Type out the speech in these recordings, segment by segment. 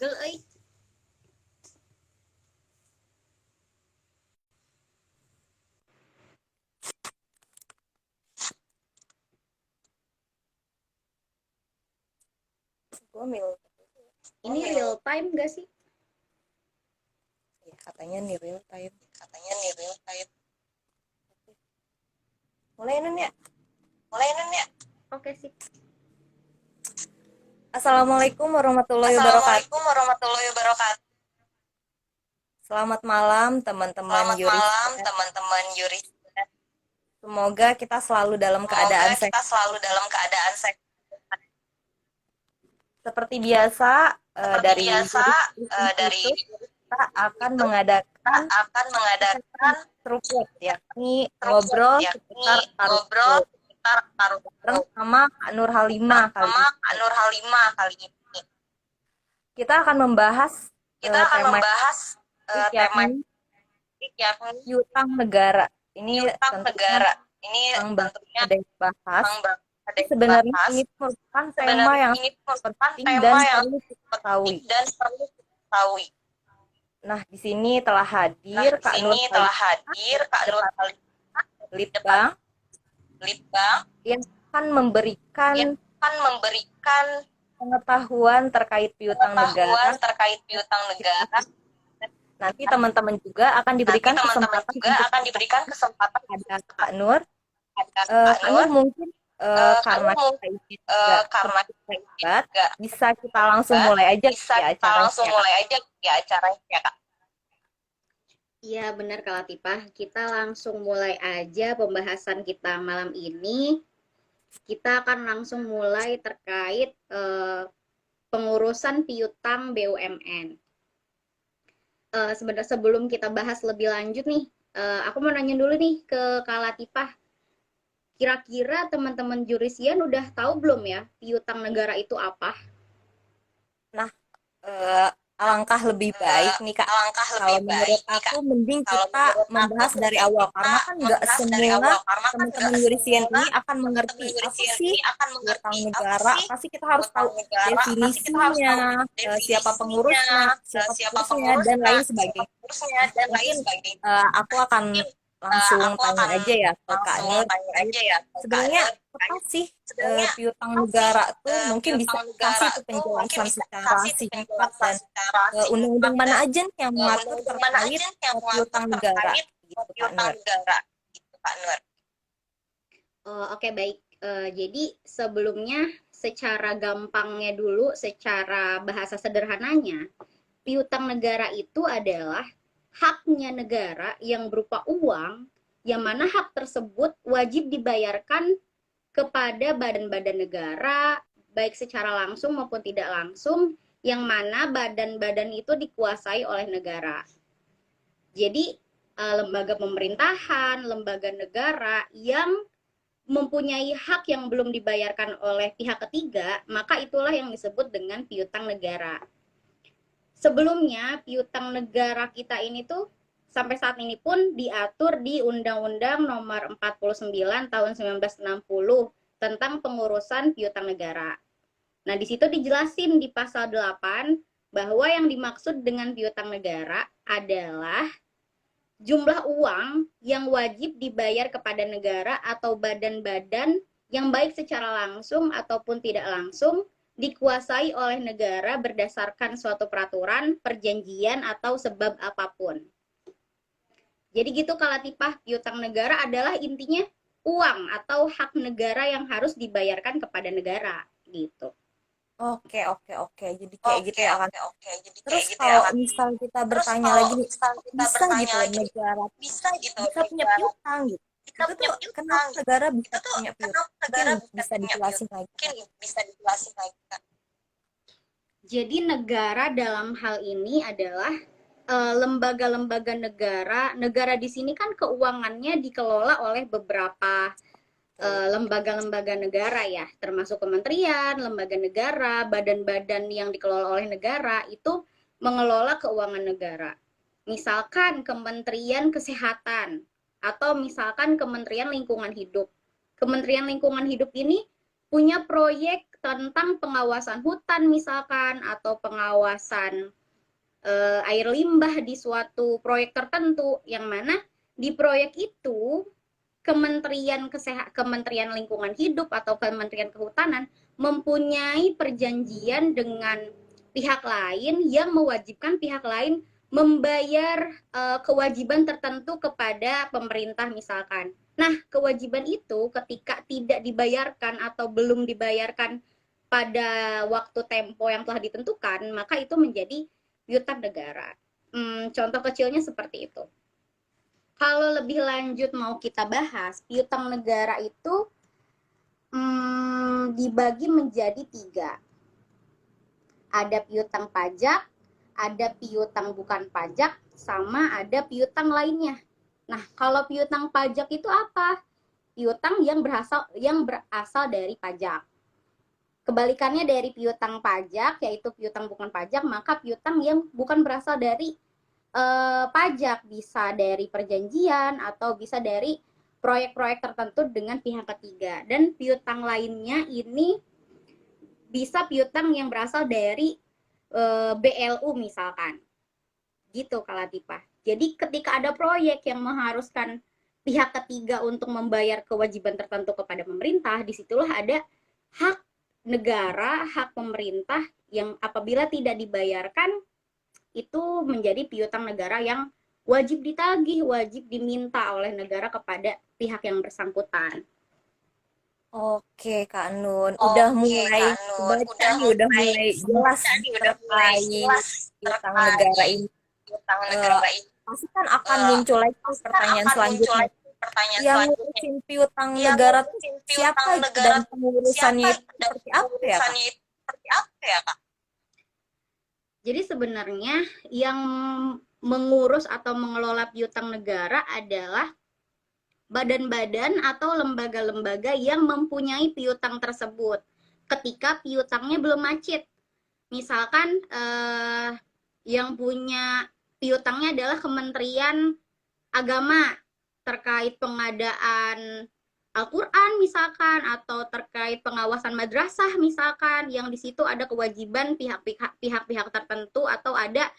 Gel euy. Gue mil. Ini real time gak sih? Ya, katanya nih real time. Mulai ya. Oke sih. Assalamualaikum warahmatullahi wabarakatuh. Selamat malam teman-teman juris. Semoga kita selalu dalam keadaan sehat. Seperti biasa dari Institut kita akan mengadakan seruput yakni ngobrol seputar paru bareng sama Kak Nur Halimah kali ini. Kita akan membahas tema yakni piutang negara. Ini tentunya yang ada dibahas. Sebenarnya ini merupakan tema yang penting dan perlu kita ketahui. Nah, di sini telah hadir Kak Nur Halimah, Litbang, yang akan memberikan pengetahuan terkait piutang negara. Nanti teman-teman juga akan diberikan kesempatan ada Kak Nur. Kak Nur mungkin karena kita ini juga terlibat, bisa kita langsung mulai aja ya acaranya. Iya benar Kak Latifah. Kita langsung mulai aja pembahasan kita malam ini. Kita akan langsung mulai terkait pengurusan piutang BUMN. Sebenarnya sebelum kita bahas lebih lanjut nih, aku mau nanya dulu nih ke Kak Latifah. Kira-kira teman-teman jurisian udah tahu belum ya piutang negara itu apa? Nah, alangkah lebih baik nih Kak, kalau menurut aku mending kita membahas dari awal, karena kan nggak semua teman-teman jurisian ini akan mengerti apa sih piutang negara, apa sih kita harus tahu definisinya, siapa pengurusnya, dan lain sebagainya. Mungkin aku akan langsung tanya aja ya ke Kak Nur. Sebenarnya apa sih piutang negara tuh? Mungkin bisa kasih tuh penjelasan secara singkat dan undang-undang mana aja nih yang mengatur terkait piutang negara gitu Kak Nur. Oke, baik. Jadi sebelumnya secara gampangnya dulu, secara bahasa sederhananya, piutang negara itu adalah haknya negara yang berupa uang, yang mana hak tersebut wajib dibayarkan kepada badan-badan negara, baik secara langsung maupun tidak langsung, yang mana badan-badan itu dikuasai oleh negara. Jadi lembaga pemerintahan, lembaga negara yang mempunyai hak yang belum dibayarkan oleh pihak ketiga, maka itulah yang disebut dengan piutang negara. Sebelumnya, piutang negara kita ini tuh sampai saat ini pun diatur di Undang-Undang Nomor 49 Tahun 1960 tentang pengurusan piutang negara. Nah, di situ dijelasin di pasal 8 bahwa yang dimaksud dengan piutang negara adalah jumlah uang yang wajib dibayar kepada negara atau badan-badan yang baik secara langsung ataupun tidak langsung dikuasai oleh negara berdasarkan suatu peraturan, perjanjian, atau sebab apapun. Jadi gitu Kak Latifah, piutang negara adalah intinya uang atau hak negara yang harus dibayarkan kepada negara gitu. Oke. Jadi kayak gitu ya kan. Terus kalau misal kita bertanya lagi nih, bisa gitu negara bisa punya piutang gitu. Itu tuh kenapa negara bisa punya piutang? Mungkin bisa dijelasin lagi. Jadi negara dalam hal ini adalah lembaga-lembaga negara. Negara di sini kan keuangannya dikelola oleh beberapa lembaga-lembaga negara ya, termasuk kementerian, lembaga negara, badan-badan yang dikelola oleh negara itu mengelola keuangan negara. Misalkan Kementerian Kesehatan atau misalkan Kementerian Lingkungan Hidup. Kementerian Lingkungan Hidup ini punya proyek tentang pengawasan hutan misalkan, atau pengawasan air limbah di suatu proyek tertentu, yang mana di proyek itu Kementerian Lingkungan Hidup atau Kementerian Kehutanan mempunyai perjanjian dengan pihak lain yang mewajibkan pihak lain membayar kewajiban tertentu kepada pemerintah misalkan. Nah, kewajiban itu ketika tidak dibayarkan atau belum dibayarkan pada waktu tempo yang telah ditentukan, maka itu menjadi piutang negara. Contoh kecilnya seperti itu. Kalau lebih lanjut mau kita bahas, piutang negara itu dibagi menjadi 3. Ada piutang pajak, ada piutang bukan pajak, sama ada piutang lainnya. Nah, kalau piutang pajak itu apa? Piutang yang berasal dari pajak. Kebalikannya dari piutang pajak, yaitu piutang bukan pajak, maka piutang yang bukan berasal dari pajak, bisa dari perjanjian atau bisa dari proyek-proyek tertentu dengan pihak ketiga. Dan piutang lainnya ini bisa piutang yang berasal dari BLU misalkan. Gitu Kak Latifah. Jadi ketika ada proyek yang mengharuskan pihak ketiga untuk membayar kewajiban tertentu kepada pemerintah, disitulah ada hak negara, hak pemerintah yang apabila tidak dibayarkan itu menjadi piutang negara yang wajib ditagih, wajib diminta oleh negara kepada pihak yang bersangkutan. Oke, Kak Nun, udah mulai kebaca nih, udah mulai jelas terkait utang negara ini. Pasti kan akan muncul lagi pertanyaan selanjutnya. Yang ngurusin piutang negara tuh siapa dan pengurusannya itu seperti apa ya, Kak? Jadi sebenarnya yang mengurus atau mengelola piutang negara adalah badan-badan atau lembaga-lembaga yang mempunyai piutang tersebut ketika piutangnya belum macet. Misalkan yang punya piutangnya adalah Kementerian Agama terkait pengadaan Al-Quran misalkan, atau terkait pengawasan madrasah misalkan, yang di situ ada kewajiban pihak-pihak tertentu atau ada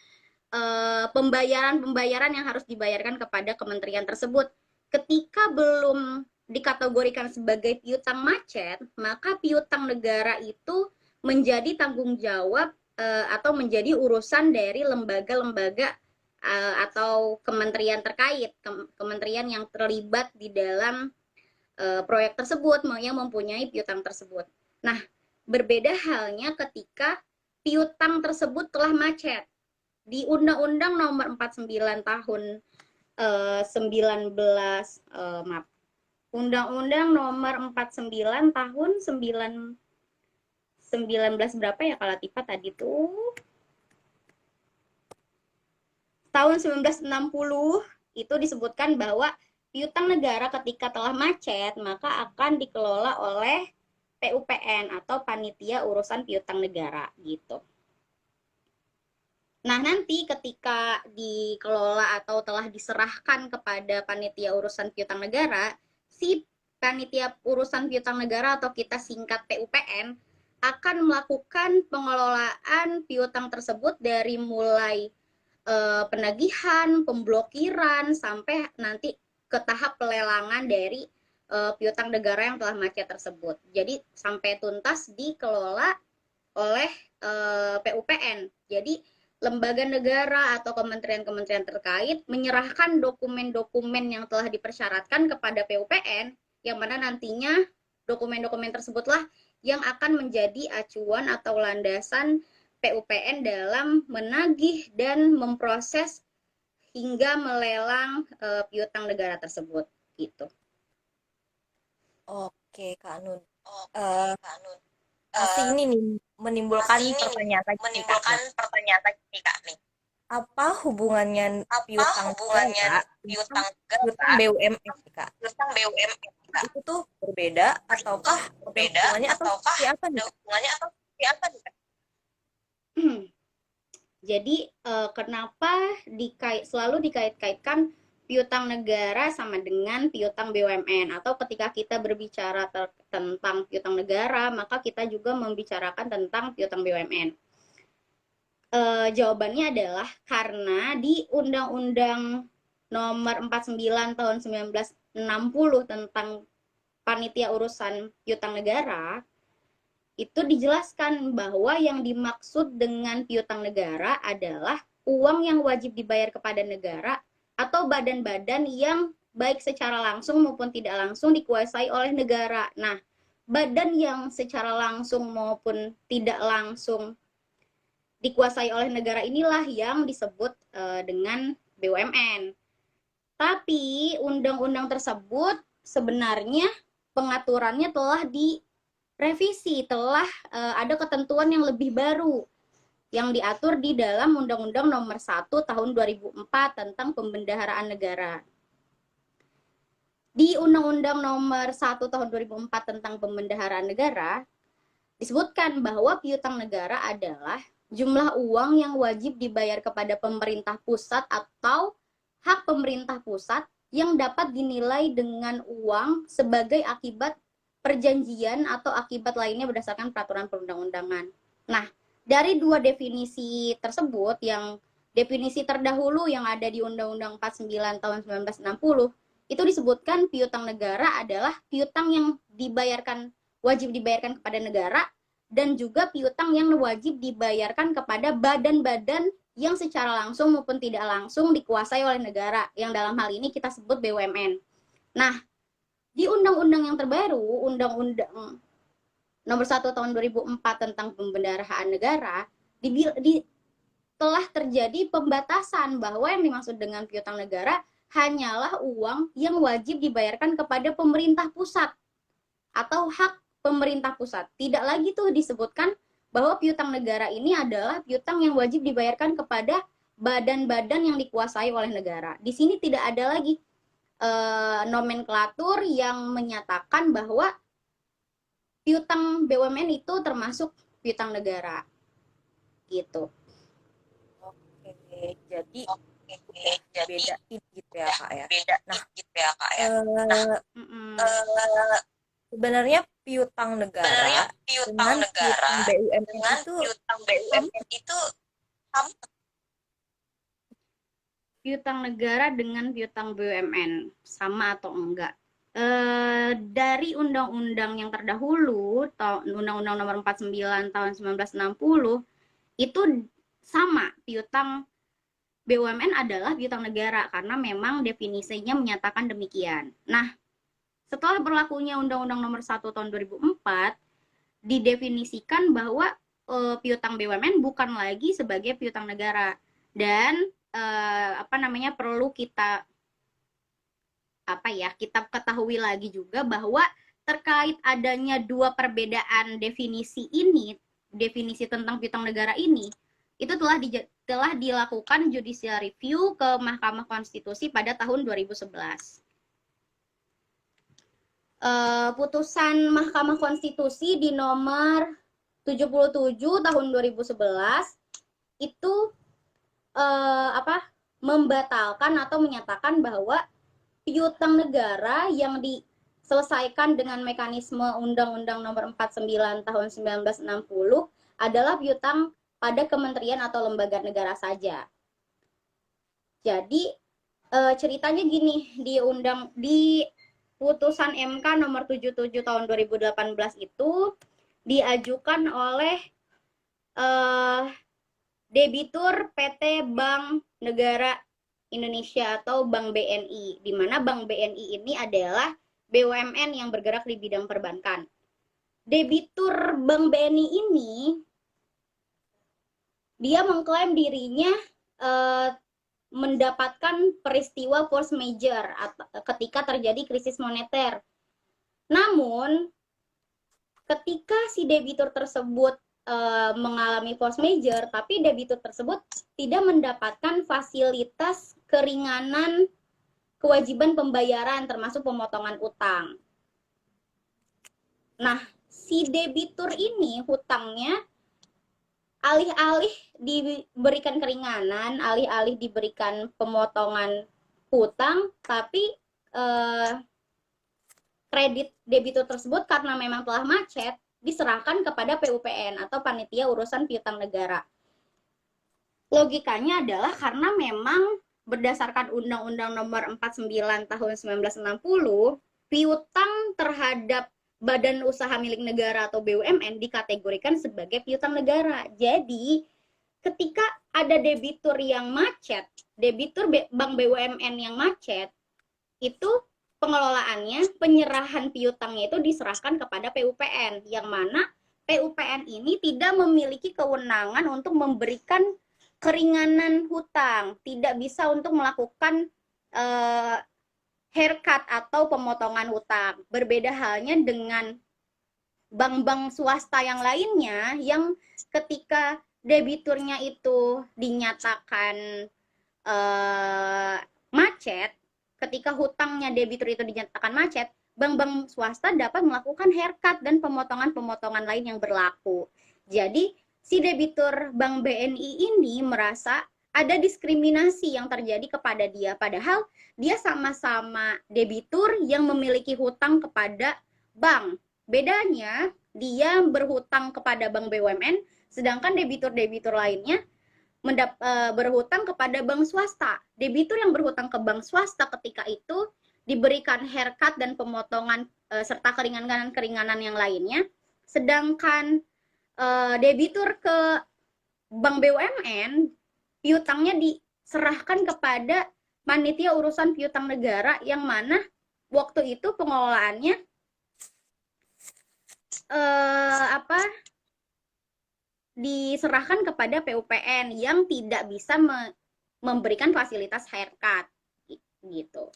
pembayaran yang harus dibayarkan kepada kementerian tersebut. Ketika belum dikategorikan sebagai piutang macet, maka piutang negara itu menjadi tanggung jawab atau menjadi urusan dari lembaga-lembaga atau kementerian terkait, kementerian yang terlibat di dalam proyek tersebut yang mempunyai piutang tersebut. Nah, berbeda halnya ketika piutang tersebut telah macet. Di Undang-Undang Nomor 49 tahun 19 maaf. Undang-Undang Nomor 49 tahun 19 berapa ya Kak Latifah tadi tuh? Tahun 1960 itu disebutkan bahwa piutang negara ketika telah macet maka akan dikelola oleh PUPN atau Panitia Urusan Piutang Negara gitu. Nah, nanti ketika dikelola atau telah diserahkan kepada Panitia Urusan Piutang Negara, si Panitia Urusan Piutang Negara atau kita singkat PUPN akan melakukan pengelolaan piutang tersebut dari mulai penagihan, pemblokiran, sampai nanti ke tahap pelelangan dari piutang negara yang telah macet tersebut. Jadi sampai tuntas dikelola oleh PUPN. Jadi lembaga negara atau kementerian-kementerian terkait menyerahkan dokumen-dokumen yang telah dipersyaratkan kepada PUPN, yang mana nantinya dokumen-dokumen tersebutlah yang akan menjadi acuan atau landasan PUPN dalam menagih dan memproses hingga melelang piutang negara tersebut gitu. Oke, Kak Nun. Pasti ini nih menimbulkan pertanyaan lagi nih, Kak. Apa hubungannya piutang BUMN, Kak? Itu tuh berbeda ataukah hubungannya atau siapa nih? Jadi kenapa selalu dikait-kaitkan piutang negara sama dengan piutang BUMN, atau ketika kita berbicara tentang piutang negara, maka kita juga membicarakan tentang piutang BUMN. Jawabannya adalah karena di Undang-Undang Nomor 49 Tahun 1960 tentang Panitia Urusan Piutang Negara, itu dijelaskan bahwa yang dimaksud dengan piutang negara adalah uang yang wajib dibayar kepada negara atau badan-badan yang baik secara langsung maupun tidak langsung dikuasai oleh negara. Nah, badan yang secara langsung maupun tidak langsung dikuasai oleh negara inilah yang disebut dengan BUMN. Tapi undang-undang tersebut sebenarnya pengaturannya telah direvisi, telah ada ketentuan yang lebih baru yang diatur di dalam Undang-Undang Nomor 1 Tahun 2004 tentang Pembendaharaan Negara. Di Undang-Undang Nomor 1 Tahun 2004 tentang Pembendaharaan Negara disebutkan bahwa piutang negara adalah jumlah uang yang wajib dibayar kepada pemerintah pusat atau hak pemerintah pusat yang dapat dinilai dengan uang sebagai akibat perjanjian atau akibat lainnya berdasarkan peraturan perundang-undangan. Nah, dari dua definisi tersebut, yang definisi terdahulu yang ada di Undang-Undang 49 tahun 1960, itu disebutkan piutang negara adalah piutang yang wajib dibayarkan kepada negara, dan juga piutang yang wajib dibayarkan kepada badan-badan yang secara langsung maupun tidak langsung dikuasai oleh negara, yang dalam hal ini kita sebut BUMN. Nah, di undang-undang yang terbaru, Undang-Undang Nomor 1 Tahun 2004 tentang Pembendaharaan Negara, telah terjadi pembatasan bahwa yang dimaksud dengan piutang negara hanyalah uang yang wajib dibayarkan kepada pemerintah pusat atau hak pemerintah pusat. Tidak lagi tuh disebutkan bahwa piutang negara ini adalah piutang yang wajib dibayarkan kepada badan-badan yang dikuasai oleh negara. Di sini tidak ada lagi nomenklatur yang menyatakan bahwa piutang BUMN itu termasuk piutang negara. Gitu. Oke, jadi beda gitu ya Kak ya. Nah, sebenarnya piutang negara dengan piutang BUMN itu sama. Piutang negara dengan piutang BUMN sama atau enggak? Dari undang-undang yang terdahulu, Undang-Undang Nomor 49 Tahun 1960, itu sama, piutang BUMN adalah piutang negara karena memang definisinya menyatakan demikian. Nah, setelah berlakunya Undang-Undang Nomor 1 Tahun 2004, didefinisikan bahwa piutang BUMN bukan lagi sebagai piutang negara, dan perlu kita ketahui lagi juga bahwa terkait adanya dua perbedaan definisi ini, definisi tentang piutang negara ini, itu telah dilakukan judicial review ke Mahkamah Konstitusi pada tahun 2011. Putusan Mahkamah Konstitusi di nomor 77 tahun 2011 itu membatalkan atau menyatakan bahwa piutang negara yang diselesaikan dengan mekanisme Undang-Undang Nomor 49 Tahun 1960 adalah piutang pada kementerian atau lembaga negara saja. Jadi ceritanya gini, di putusan MK nomor 77 tahun 2018 itu diajukan oleh debitur PT Bank Negara Indonesia atau Bank BNI, di mana Bank BNI ini adalah BUMN yang bergerak di bidang perbankan. Debitur Bank BNI ini dia mengklaim dirinya mendapatkan peristiwa force majeure ketika terjadi krisis moneter. Namun, ketika si debitur tersebut mengalami force majeure, tapi debitur tersebut tidak mendapatkan fasilitas keringanan kewajiban pembayaran termasuk pemotongan utang. Nah, si debitur ini hutangnya alih-alih diberikan keringanan, alih-alih diberikan pemotongan hutang, tapi eh, kredit debitur tersebut karena memang telah macet diserahkan kepada PUPN atau Panitia Urusan Piutang Negara. Logikanya adalah karena memang berdasarkan Undang-Undang Nomor 49 Tahun 1960, piutang terhadap badan usaha milik negara atau BUMN dikategorikan sebagai piutang negara. Jadi, ketika ada debitur yang macet, debitur bank BUMN yang macet, itu pengelolaannya, penyerahan piutangnya itu diserahkan kepada PUPN, yang mana PUPN ini tidak memiliki kewenangan untuk memberikan keringanan hutang, tidak bisa untuk melakukan haircut atau pemotongan hutang. Berbeda halnya dengan bank-bank swasta yang lainnya yang ketika debiturnya itu dinyatakan macet, ketika hutangnya debitur itu dinyatakan macet, bank-bank swasta dapat melakukan haircut dan pemotongan-pemotongan lain yang berlaku. Jadi si debitur Bank BNI ini merasa ada diskriminasi yang terjadi kepada dia, padahal dia sama-sama debitur yang memiliki hutang kepada bank. Bedanya, dia berhutang kepada bank BUMN, sedangkan debitur-debitur lainnya berhutang kepada bank swasta. Debitur yang berhutang ke bank swasta ketika itu diberikan haircut dan pemotongan serta keringanan-keringanan yang lainnya, sedangkan debitur ke bank BUMN piutangnya diserahkan kepada Panitia Urusan Piutang Negara yang mana waktu itu pengelolaannya diserahkan kepada PUPN yang tidak bisa memberikan fasilitas haircut gitu.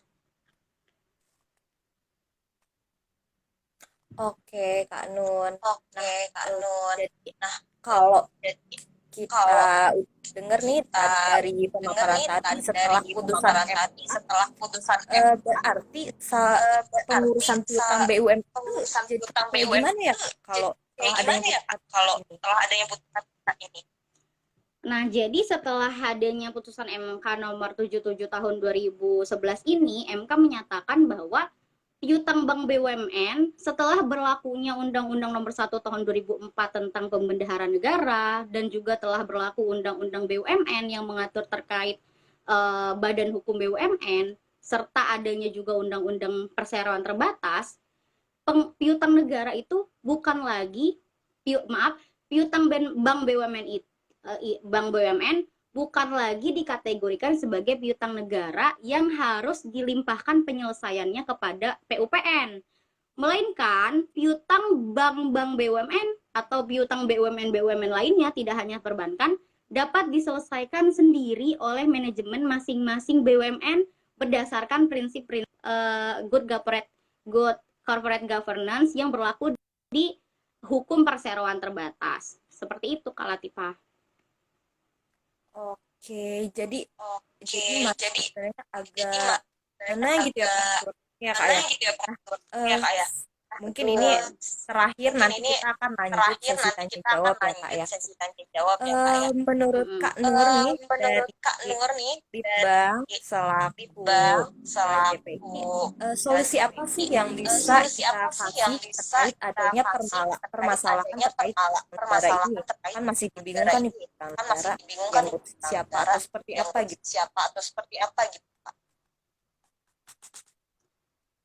Oke, Kak Nun. Nah, kalau kita dengar nih dari pemaparan tadi setelah putusan MK, berarti pengurusan piutang BUMN itu jadi gimana ya kalau telah adanya putusan ini? Nah, jadi setelah adanya putusan MK nomor 77 tahun 2011 ini, MK menyatakan bahwa piutang bank BUMN setelah berlakunya Undang-Undang Nomor 1 Tahun 2004 tentang Pembendaharaan Negara dan juga telah berlaku Undang-Undang BUMN yang mengatur terkait Badan Hukum BUMN serta adanya juga Undang-Undang Perseroan Terbatas, piutang negara itu bukan lagi piutang bank BUMN bukan lagi dikategorikan sebagai piutang negara yang harus dilimpahkan penyelesaiannya kepada PUPN, melainkan piutang bank-bank BUMN atau piutang BUMN lainnya, tidak hanya perbankan, dapat diselesaikan sendiri oleh manajemen masing-masing BUMN berdasarkan prinsip-prinsip good corporate governance yang berlaku di hukum perseroan terbatas. Seperti itu, Kak Latifah. Oke, jadi sebenarnya agak mana gitu ya Kak ya. Mungkin ini terakhir nanti kita akan lanjut sesi tanya jawab ya Kak ya. Menurut Kak Nur nih dari Litbang selaku GPI, solusi apa sih yang bisa kita kasih terkait adanya permasalahan terkait negara ini? Kan masih dibingungkan nih negara yang siapa atau seperti apa gitu.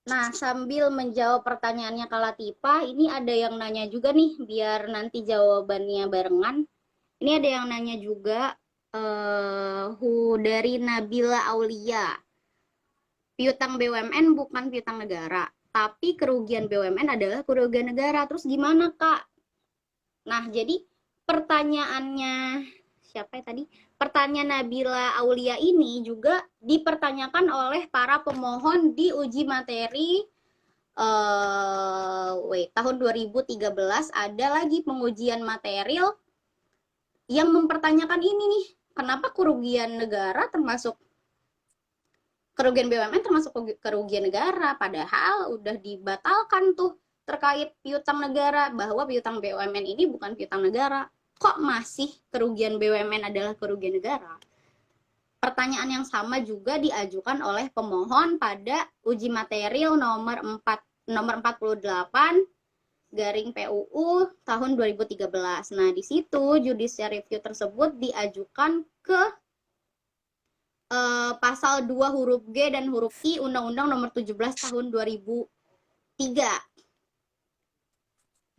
Nah, sambil menjawab pertanyaannya Kak Latifah, ini ada yang nanya juga nih, biar nanti jawabannya barengan. Ini ada yang nanya juga dari Nabila Aulia. Piutang BUMN bukan piutang negara, tapi kerugian BUMN adalah kerugian negara. Terus gimana, Kak? Nah, jadi pertanyaannya siapa ya tadi? Pertanyaan Nabila Aulia ini juga dipertanyakan oleh para pemohon di uji materi tahun 2013 ada lagi pengujian material yang mempertanyakan ini nih, kenapa kerugian negara termasuk kerugian BUMN termasuk kerugian negara, padahal udah dibatalkan tuh terkait piutang negara, bahwa piutang BUMN ini bukan piutang negara. Kok masih kerugian BUMN adalah kerugian negara? pertanyaan yang sama juga diajukan oleh pemohon pada uji material nomor 48 garing PUU tahun 2013. Nah, di situ judicial review tersebut diajukan ke pasal 2 huruf G dan huruf I Undang-Undang nomor 17 tahun 2003.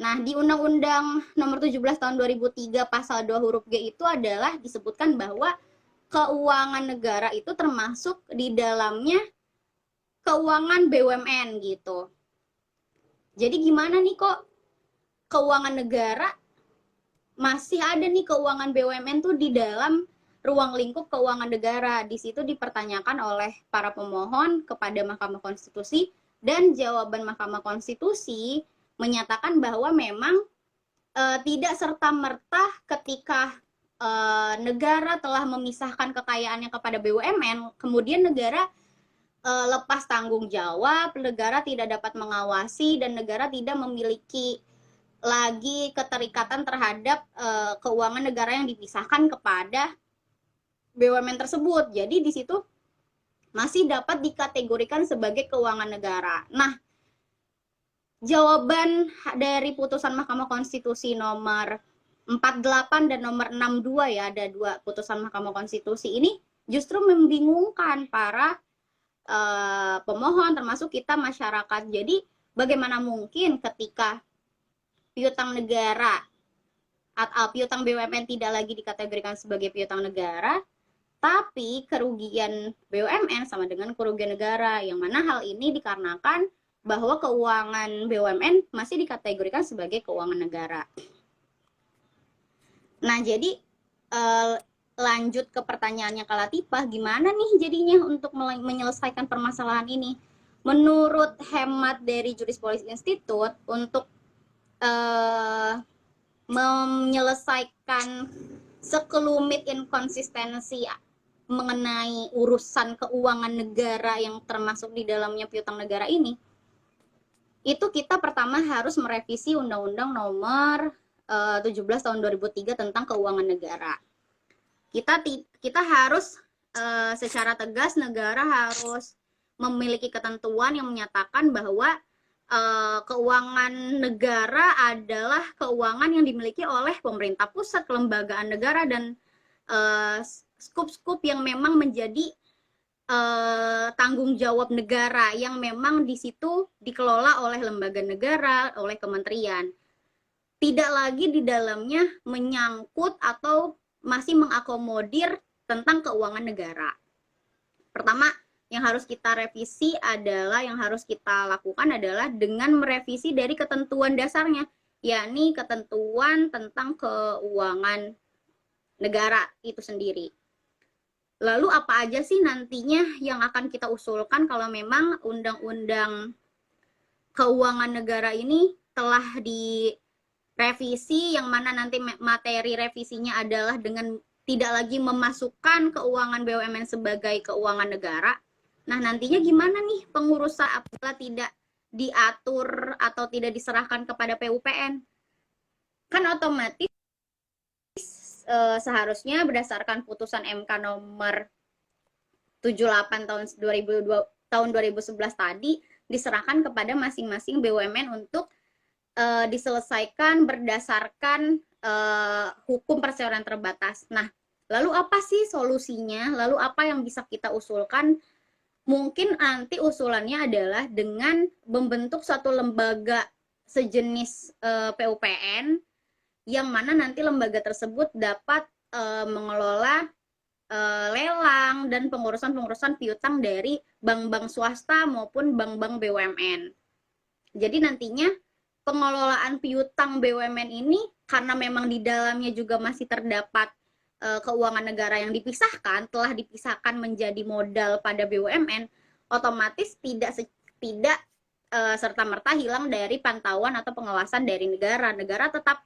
Nah, di Undang-Undang nomor 17 tahun 2003 pasal 2 huruf G itu adalah disebutkan bahwa keuangan negara itu termasuk di dalamnya keuangan BUMN gitu. Jadi gimana nih kok keuangan negara masih ada nih keuangan BUMN tuh di dalam ruang lingkup keuangan negara. Di situ dipertanyakan oleh para pemohon kepada Mahkamah Konstitusi dan jawaban Mahkamah Konstitusi menyatakan bahwa memang tidak serta-merta ketika negara telah memisahkan kekayaannya kepada BUMN, kemudian negara lepas tanggung jawab, negara tidak dapat mengawasi, dan negara tidak memiliki lagi keterikatan terhadap keuangan negara yang dipisahkan kepada BUMN tersebut. Jadi di situ masih dapat dikategorikan sebagai keuangan negara. Nah, jawaban dari putusan Mahkamah Konstitusi nomor 48 dan nomor 62 ya, ada dua putusan Mahkamah Konstitusi ini justru membingungkan para pemohon termasuk kita masyarakat. Jadi bagaimana mungkin ketika piutang negara atau piutang BUMN tidak lagi dikategorikan sebagai piutang negara, tapi kerugian BUMN sama dengan kerugian negara, yang mana hal ini dikarenakan bahwa keuangan BUMN masih dikategorikan sebagai keuangan negara. Nah, jadi lanjut ke pertanyaannya Kak Latifah, gimana nih jadinya untuk menyelesaikan permasalahan ini? Menurut hemat dari Jurispolice Institute, untuk menyelesaikan sekelumit inkonsistensi mengenai urusan keuangan negara yang termasuk di dalamnya piutang negara ini, itu kita pertama harus merevisi Undang-Undang nomor 17 tahun 2003 tentang keuangan negara. Kita harus secara tegas negara harus memiliki ketentuan yang menyatakan bahwa keuangan negara adalah keuangan yang dimiliki oleh pemerintah pusat, kelembagaan negara, dan skup-skup yang memang menjadi tanggung jawab negara yang memang di situ dikelola oleh lembaga negara, oleh kementerian. Tidak lagi di dalamnya menyangkut atau masih mengakomodir tentang keuangan negara. Pertama, yang harus kita revisi adalah, yang harus kita lakukan adalah dengan merevisi dari ketentuan dasarnya, yakni ketentuan tentang keuangan negara itu sendiri. Lalu apa aja sih nantinya yang akan kita usulkan kalau memang undang-undang keuangan negara ini telah direvisi, yang mana nanti materi revisinya adalah dengan tidak lagi memasukkan keuangan BUMN sebagai keuangan negara. Nah, nantinya gimana nih pengurusan apabila tidak diatur atau tidak diserahkan kepada PUPN? Kan otomatis seharusnya berdasarkan putusan MK nomor 78 tahun 2011 tadi diserahkan kepada masing-masing BUMN untuk diselesaikan berdasarkan hukum perseroan terbatas. Nah, lalu apa sih solusinya? Lalu apa yang bisa kita usulkan? Mungkin nanti usulannya adalah dengan membentuk suatu lembaga sejenis PUPN, yang mana nanti lembaga tersebut dapat mengelola lelang dan pengurusan piutang dari bank-bank swasta maupun bank-bank BUMN. Jadi nantinya pengelolaan piutang BUMN ini, karena memang di dalamnya juga masih terdapat keuangan negara yang dipisahkan, telah dipisahkan menjadi modal pada BUMN, otomatis tidak serta-merta hilang dari pantauan atau pengawasan dari negara. Negara tetap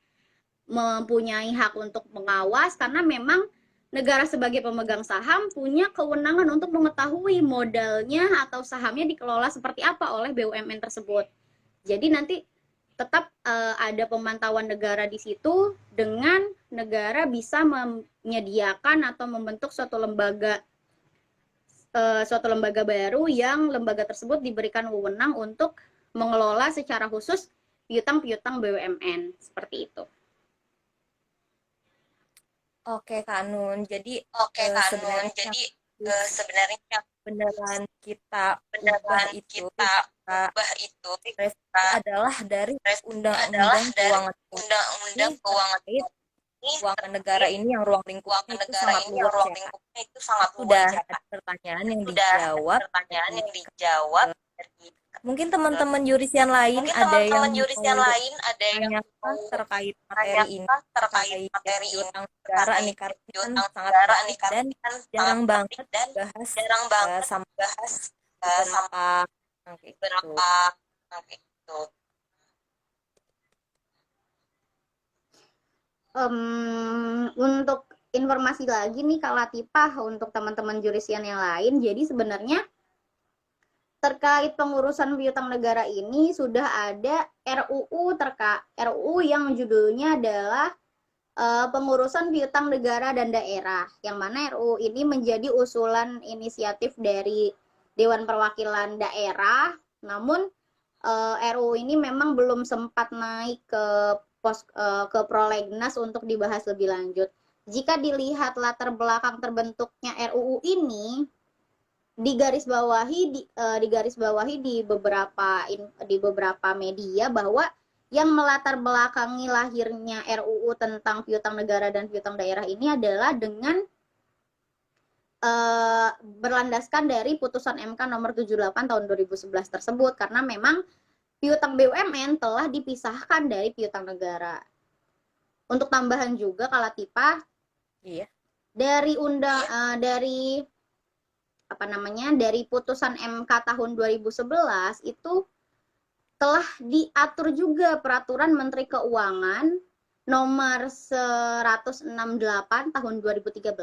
mempunyai hak untuk mengawas, karena memang negara sebagai pemegang saham punya kewenangan untuk mengetahui modalnya atau sahamnya dikelola seperti apa oleh BUMN tersebut. Jadi nanti tetap ada pemantauan negara di situ, dengan negara bisa menyediakan atau membentuk suatu lembaga suatu lembaga baru yang lembaga tersebut diberikan wewenang untuk mengelola secara khusus piutang-piutang BUMN seperti itu. Oke, Kak Nun. Jadi Oke, Kak Nun. sebenarnya Jadi sebenarnya beneran kita ubah beneran itu, kita ubah itu revisi adalah dari adalah Undang-Undang dari Keuangan Undang-Undang ini Keuangan terkait ini keuangan negara ini yang ruang lingkupnya keuangan itu negara sangat ini yang luas ruang ya, Kak. lingkupnya itu sangat luas Sudah ya, ada Kak. pertanyaan yang Sudah ada dijawab pertanyaan dari yang dijawab dari mungkin teman-teman jurisian lain mungkin ada yang teman-teman jurisian mau lain ada yang tanyakan mau terkait materi ini, tanyakan terkait terkait materi ini piutang negara nih, terkait karena ini kan piutang sangat negara nih menarik karena dan ini kan sangat jarang menarik banget dan dibahas jarang banget sama dibahas sama beberapa kayak gitu. beberapa gitu. Untuk informasi lagi nih Kak Latifah untuk teman-teman jurisian yang lain, jadi sebenarnya terkait pengurusan piutang negara ini sudah ada RUU yang judulnya adalah pengurusan piutang negara dan daerah, yang mana RUU ini menjadi usulan inisiatif dari Dewan Perwakilan Daerah. Namun RUU ini memang belum sempat naik ke prolegnas untuk dibahas lebih lanjut. Jika dilihat latar belakang terbentuknya RUU ini, digarisbawahi di beberapa media bahwa yang melatar belakangi lahirnya RUU tentang piutang negara dan piutang daerah ini adalah dengan berlandaskan dari putusan MK nomor 78 tahun 2011 tersebut, karena memang piutang BUMN telah dipisahkan dari piutang negara. Untuk tambahan juga Kak Latifah, Iya. dari putusan MK tahun 2011 itu telah diatur juga peraturan Menteri Keuangan nomor 168 tahun 2013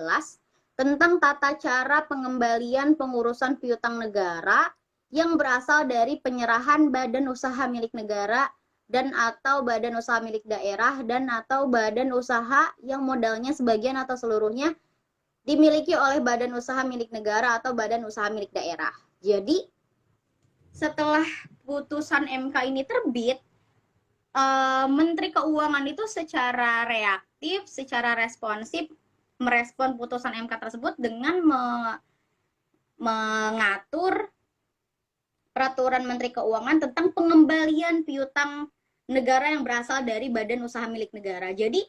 tentang tata cara pengembalian pengurusan piutang negara yang berasal dari penyerahan badan usaha milik negara dan atau badan usaha milik daerah dan atau badan usaha yang modalnya sebagian atau seluruhnya dimiliki oleh badan usaha milik negara atau badan usaha milik daerah. Jadi setelah putusan MK ini terbit, Menteri Keuangan itu secara reaktif, secara responsif merespon putusan MK tersebut dengan mengatur peraturan Menteri Keuangan tentang pengembalian piutang negara yang berasal dari badan usaha milik negara. Jadi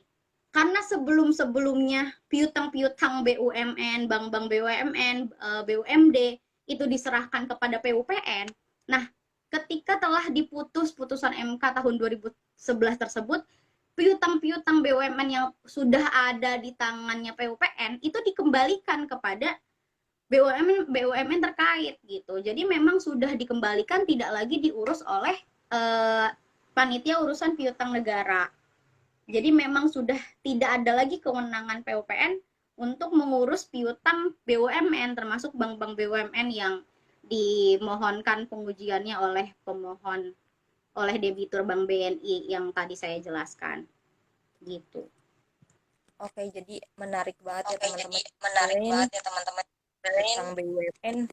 karena sebelum-sebelumnya piutang-piutang BUMN, bank-bank BUMN, BUMD itu diserahkan kepada PUPN. Nah, ketika telah diputus putusan MK tahun 2011 tersebut, piutang-piutang BUMN yang sudah ada di tangannya PUPN itu dikembalikan kepada BUMN terkait gitu. Jadi memang sudah dikembalikan, tidak lagi diurus oleh panitia urusan piutang negara. Jadi memang sudah tidak ada lagi kewenangan PUPN untuk mengurus piutang BUMN, termasuk bank-bank BUMN yang dimohonkan pengujiannya oleh pemohon, oleh debitur Bank BNI yang tadi saya jelaskan. Gitu. Oke, jadi menarik banget ya teman-teman. Jadi menarik banget ya teman-teman. Tentang BUMN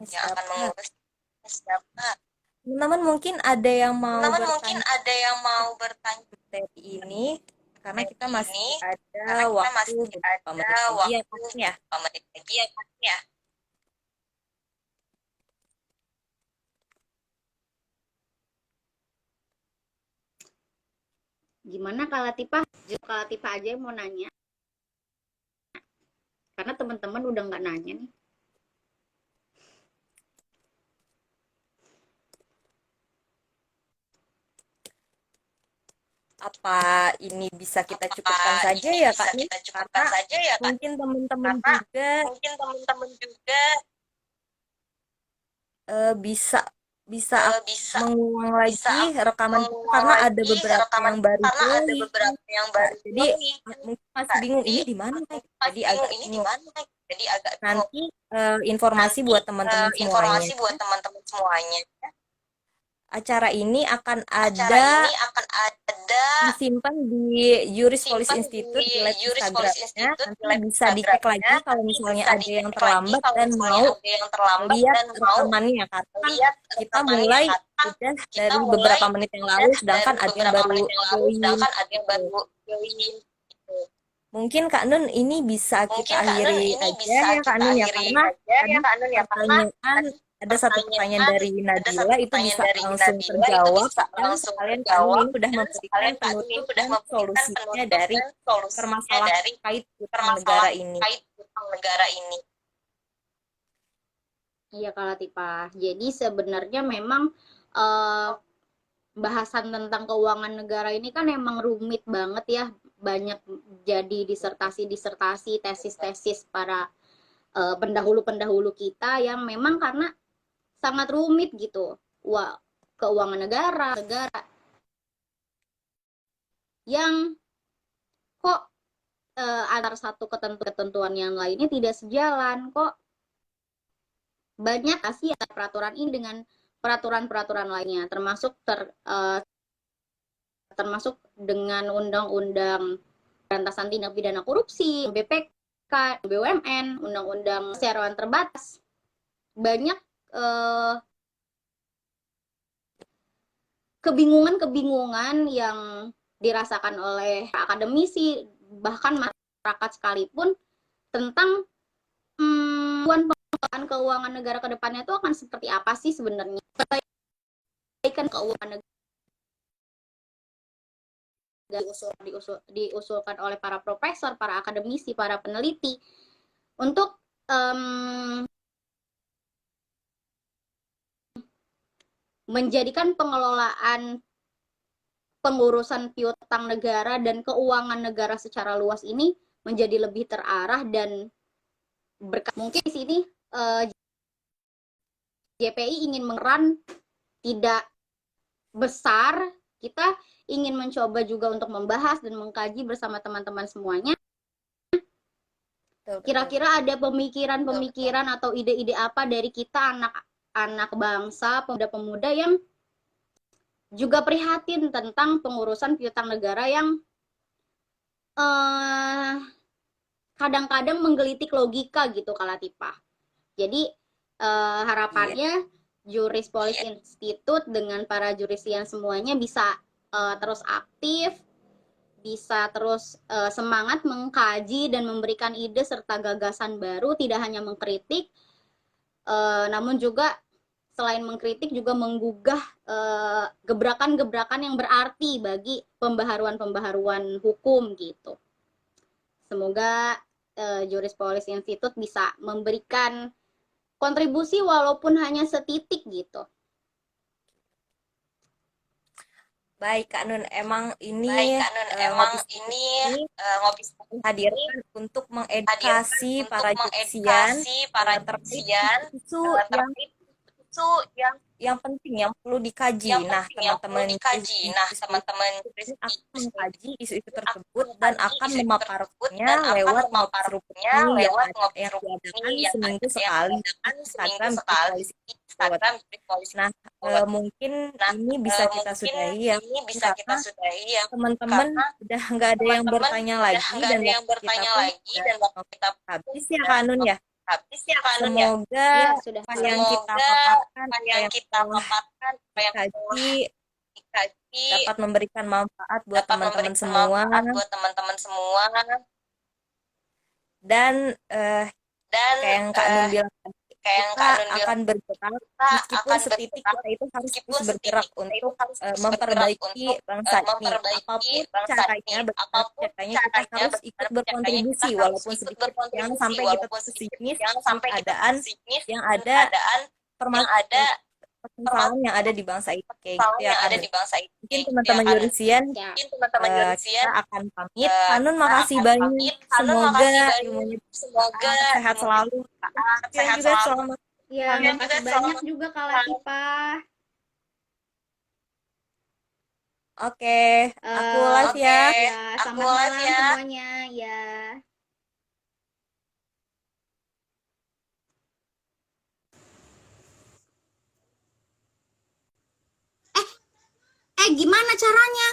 yang akan mengurus siapa? Teman-teman mungkin ada yang mau bertanya materi ini, karena kita masih ada waktu waktu beberapa menit lagi ya. Gimana Kak Latifah? Kak Latifah aja yang mau nanya. Karena teman-teman udah nggak nanya nih. Apa ini bisa kita cukupkan saja ya Kak? Karena mungkin teman-teman juga bisa mengulang lagi rekaman kita karena ada beberapa yang baru jadi mungkin masih bingung ini di mana, jadi agak bingung. Nanti informasi buat teman-teman semuanya. acara ini akan Acara ada ini akan ada disimpan di Juris Police simpan Institute di di live Juris Police Instagramnya. Institute di Nanti live bisa dicek lagi Instagramnya. kalau Nanti misalnya bisa ada yang dicek lagi terlambat kalau dan misalnya mau ada yang terlambat lihat dan mau rekamannya. Karena kan lihat kita rekamannya, mulai karena udah kita dari mulai beberapa menit yang lalu, udah sedangkan dari ada yang beberapa baru menit yang lalu, join sedangkan ada yang gitu. baru join gitu. Mungkin Kak Nun ini bisa kita Mungkin Kak Nun akhiri ini aja bisa ya Kak kita Nun ya, akhiri karena aja tadi ya Kak Nun ya, karena pertanyaan tadi ada satu pertanyaan pertanyaan dari ada satu Nabila itu pertanyaan bisa dari langsung Nabila itu terjawab bisa dan langsung sekalian Kak Nun terjawab ini udah dan memberikan sekalian Kak Nun ini penutup udah dan memberikan solusinya penutup dari dan solusinya permasalahan dari terkait utang negara permasalahan ini. terkait utang negara ini. Iya Kak Latifah. Jadi sebenarnya memang eh, bahasan tentang keuangan negara ini kan emang rumit banget ya. Banyak jadi disertasi-disertasi, tesis-tesis para pendahulu-pendahulu kita yang memang karena sangat rumit gitu. Wah, keuangan negara yang kok antara satu ketentuan yang lainnya tidak sejalan, kok banyak sih peraturan ini dengan peraturan-peraturan lainnya, termasuk dengan undang-undang pemberantasan tindak pidana korupsi, BPK, BUMN, undang-undang siaran terbatas. Banyak kebingungan-kebingungan yang dirasakan oleh akademisi, bahkan masyarakat sekalipun, tentang pengelolaan keuangan negara ke depannya itu akan seperti apa sih sebenarnya. Perbaikan keuangan negara diusulkan oleh para profesor, para akademisi, para peneliti untuk menjadikan pengelolaan pengurusan piutang negara dan keuangan negara secara luas ini menjadi lebih terarah dan mungkin di sini JPI ingin mengeran tidak besar, kita ingin mencoba juga untuk membahas dan mengkaji bersama teman-teman semuanya. Kira-kira ada pemikiran-pemikiran atau ide-ide apa dari kita anak-anak bangsa, pemuda-pemuda yang juga prihatin tentang pengurusan piutang negara yang kadang-kadang menggelitik logika gitu Kak Latifah. Jadi harapannya Juris Police Institute dengan para jurisian semuanya bisa terus aktif, bisa terus semangat mengkaji dan memberikan ide serta gagasan baru, tidak hanya mengkritik, namun juga selain mengkritik juga menggugah gebrakan-gebrakan yang berarti bagi pembaharuan-pembaharuan hukum gitu. Semoga Juris Police Institute bisa memberikan kontribusi walaupun hanya setitik gitu. Baik Kak Nun, emang ini Emang ngopi ini ngopi hadirkan untuk mengedukasi para jurisian para terkait jurisian isu terkait isu yang penting yang perlu dikaji. yang Nah, penting yang perlu teman-teman dikaji. Nah, teman-teman ini akan mengkaji isu-isu akan tersebut dan akan mengkaji isu tersebut memaparkannya dan akan lewat ngopi memaparkannya seruput ini lewat ngopi yang seruput diadakan ini yang seminggu sekali di diadakan seminggu Instagram di sekali Polisi di Jawa Instagram Timur. di Polisi Nah, Jawa Timur. mungkin Nah, ini bisa kita mungkin sudahi ya, ini bisa kita karena sudahi ya, teman-teman karena udah nggak ada yang teman-teman bertanya udah lagi nggak dan ada yang waktu kita bertanya pun lagi udah dan waktu kita habis ya udah Kanun ya. habis ya Kanun ya. Semoga Ya, sudah apa yang kita Semoga paparkan, apa apa yang yang kita telah paparkan, apa yang telah dikaji dikaji dapat memberikan manfaat buat dapat teman-teman memberikan semua manfaat buat teman-teman semua dan dan kayak yang Kak Nun bilang tadi, kayak yang kita Kak Nun bilang, akan bergerak kita meskipun akan setitik bergerak kita itu harus terus meskipun bergerak setitik kita itu untuk harus terus bergerak memperbaiki untuk bangsa ini. memperbaiki Apapun bangsa caranya, ini. bagaimana Apapun caranya kita caranya, harus ikut bagaimana caranya kita berkontribusi harus walaupun ikut sedikit. Jangan berkontribusi sampai kita walaupun sedikit. pesimis Jangan dengan sampai kita keadaan pesimis yang dengan ada keadaan yang ada permasalahan yang ada di bangsa ini kayak gitu permasalahan ya yang ada Kanun. di bangsa ini. Mungkin Ya teman-teman kan? Yurisian Ya. Mungkin teman-teman kita Yurisian akan pamit. Kanun kita makasih akan banyak. pamit. Hanun Semoga makasih banyak. ilmunya Semoga sehat selalu. Dan sehat juga selalu. selamat Ya, pulang. Dan makasih juga banyak selamat juga Kak pulang. Latifah. Oke, aku live Oke, ya. Ya, aku selamat live malam ya. semuanya. Ya. Gimana caranya?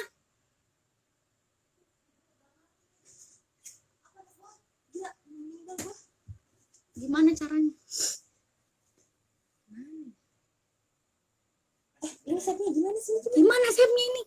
Gimana caranya? Ini setnya gimana sih? Gimana save-nya ini?